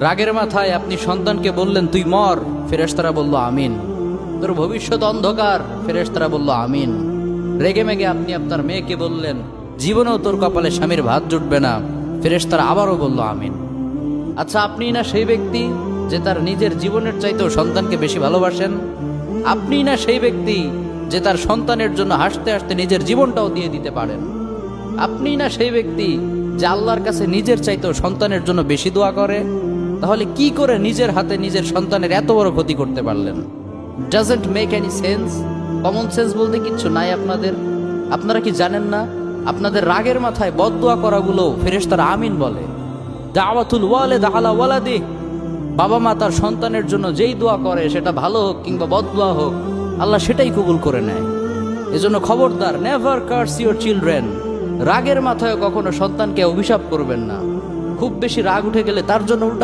রাগের মাথায় আপনি সন্তানকে বললেন তুই মর, ফেরেশতারা বলল আমিন। তোর ভবিষ্যৎ অন্ধকার, ফেরেশতারা বলল আমিন। রেগে মেগে আপনি আপনার মেয়েকে বললেন জীবনেও তোর কপালে স্বামীর ভাত জুটবে না, ফেরেশতারা আবারও বলল আমিন। আচ্ছা, আপনি না সেই ব্যক্তি যে তার নিজের জীবনের চাইতেও সন্তানকে বেশি ভালোবাসেন? আপনি না সেই ব্যক্তি যে তার সন্তানের জন্য হাসতে হাসতে নিজের জীবনটাও দিয়ে দিতে পারেন? আপনি না সেই ব্যক্তি যে আল্লাহর কাছে নিজের চাইতেও সন্তানের জন্য বেশি দোয়া করে? তাহলে কি করে নিজের হাতে নিজের সন্তানের এত বড় ক্ষতি করতে পারলেন? Doesn't make any sense. Common sense বলতে কিচ্ছু নাই আপনাদের? আপনারা কি জানেন না আপনাদের রাগের মাথায় বদদোয়া করাগুলো ফেরেশতারা আমিন বলে? দাওয়াতুল ওয়ালিদ আলা ওয়ালাদি, বাবা মা তার সন্তানের জন্য যেই দোয়া করে সেটা ভালো হোক কিংবা বদদোয়া হোক, আল্লাহ সেটাই কবুল করে নেয়। এজন্য খবরদার, নেভার কার্স ইউর চিলড্রেন। রাগের মাথায় কখনো সন্তানকে অভিশাপ করবেন না। খুব বেশি রাগ উঠে গেলে তার জন্য উল্টা